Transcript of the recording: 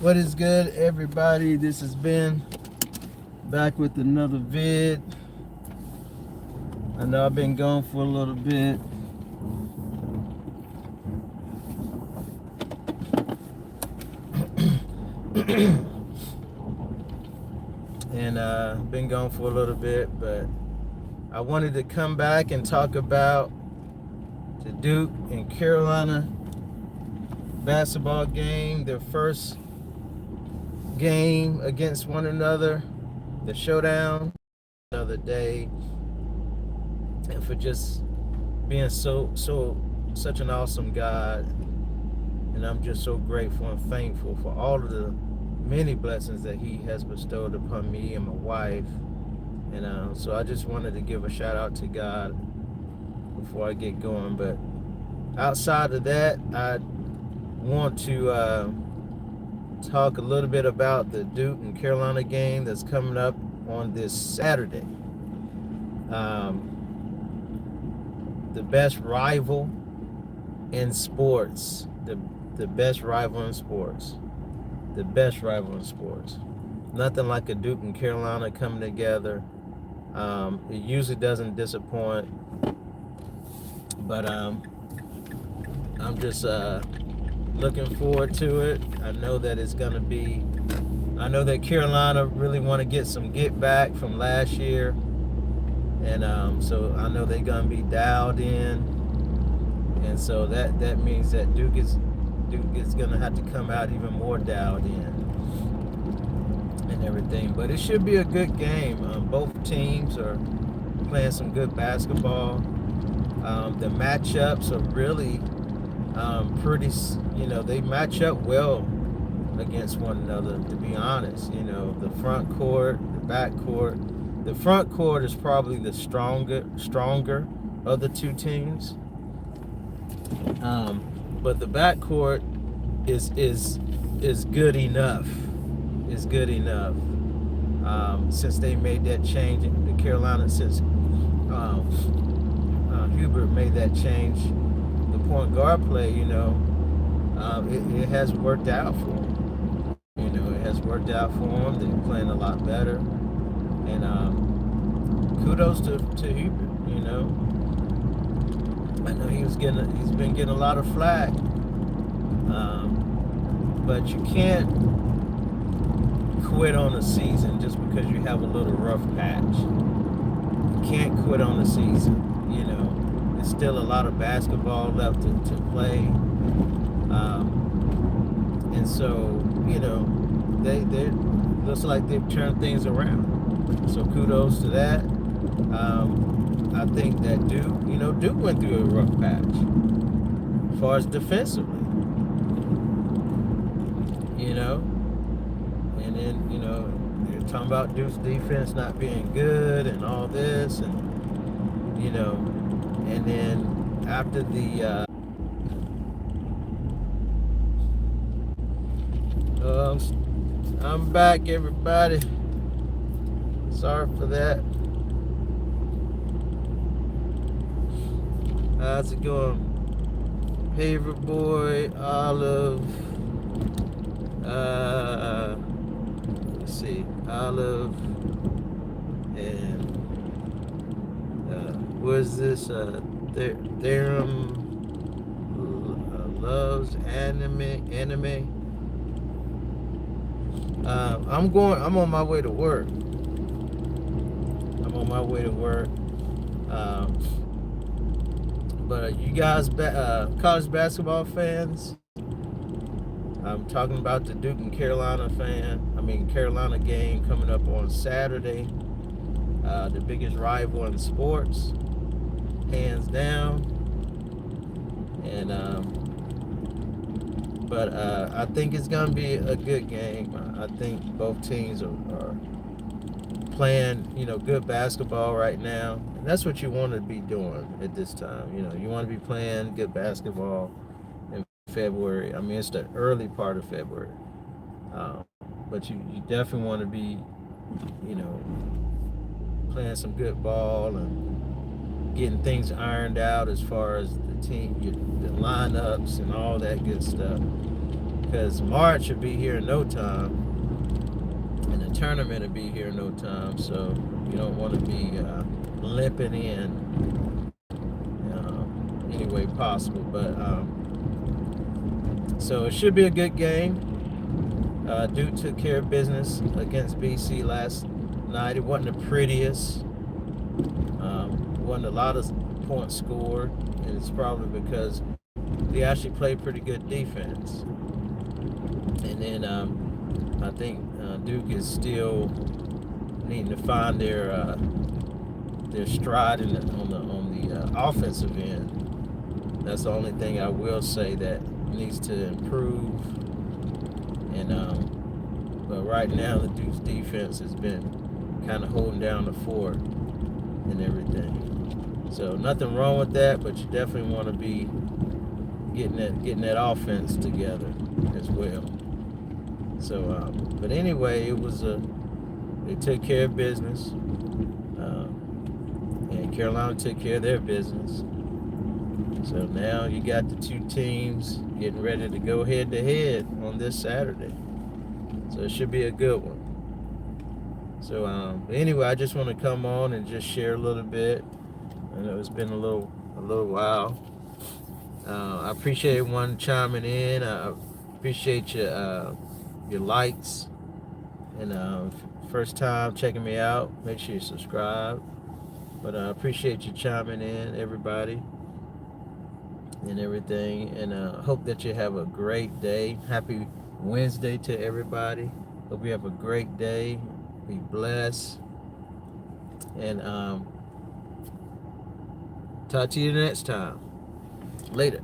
What is good, everybody? This has been back with another vid. I know I've been gone for a little bit. And been gone for a little bit, but I wanted to come back and talk about the Duke and Carolina basketball game, their first game against one another, the Showdown, another day, and for just being such an awesome God. And I'm just so grateful and thankful for all of the many blessings that He has bestowed upon me and my wife. And so I just wanted to give a shout out to God before I get going. But outside of that, I want to talk a little bit about the Duke and Carolina game that's coming up on this Saturday. The best rival in sports. The best rival in sports. The best rival in sports. Nothing like a Duke and Carolina coming together. It usually doesn't disappoint. But I'm just looking forward to it. I know that Carolina really want to get some get back from last year. And so I know they're going to be dialed in. And so that means that Duke is going to have to come out even more dialed in and everything. But it should be a good game. Both teams are playing some good basketball. The matchups are really pretty, they match up well against one another, to be honest. The front court, the back court. The front court is probably the stronger of the two teams. But the backcourt is good enough. Is good enough. Since they made that change, the Carolina, since Hubert made that change, the point guard play, it has worked out for them. It has worked out for them. They're playing a lot better. And kudos to Hubert. I know he's been getting a lot of flack, but you can't quit on a season just because you have a little rough patch. You can't quit on the season. There's still a lot of basketball left to play, and so they looks like they've turned things around. So kudos to that. I think that Duke went through a rough patch as far as defensively, and then, they're talking about Duke's defense not being good and all this, and then after the, I'm back, everybody. Sorry for that. How's it going? Paver Boy, Olive. Let's see, Olive, and what's this? Theorem loves anime. I'm on my way to work. But you guys, college basketball fans, I'm talking about the Duke and Carolina Carolina game coming up on Saturday. The biggest rival in sports, hands down. And but I think it's gonna be a good game. I think both teams are playing, good basketball right now. And that's what you want to be doing at this time. You want to be playing good basketball in February. It's the early part of February. But you definitely want to be, playing some good ball and getting things ironed out as far as the team, the lineups and all that good stuff. because March will be here in no time, and the tournament will be here in no time. So you don't want to be limping in any way possible. But so it should be a good game. Duke took care of business against BC last night. It wasn't the prettiest. Wasn't a lot of points scored, and it's probably because they actually played pretty good defense. And then I think Duke is still needing to find their stride on the offensive end. That's the only thing I will say that needs to improve. And but right now the Duke's defense has been kind of holding down the fort and everything. So nothing wrong with that, but you definitely want to be getting that offense together as well. So, but anyway, they took care of business, and Carolina took care of their business. So now you got the two teams getting ready to go head to head on this Saturday. So it should be a good one. So anyway, I just want to come on and just share a little bit. I know it's been a little while. I appreciate everyone chiming in. I appreciate your likes, and first time checking me out, make sure you subscribe. But I appreciate you chiming in, everybody, and everything. And hope that you have a great day. Happy Wednesday to everybody. Hope you have a great day. Be blessed. And talk to you next time. Later.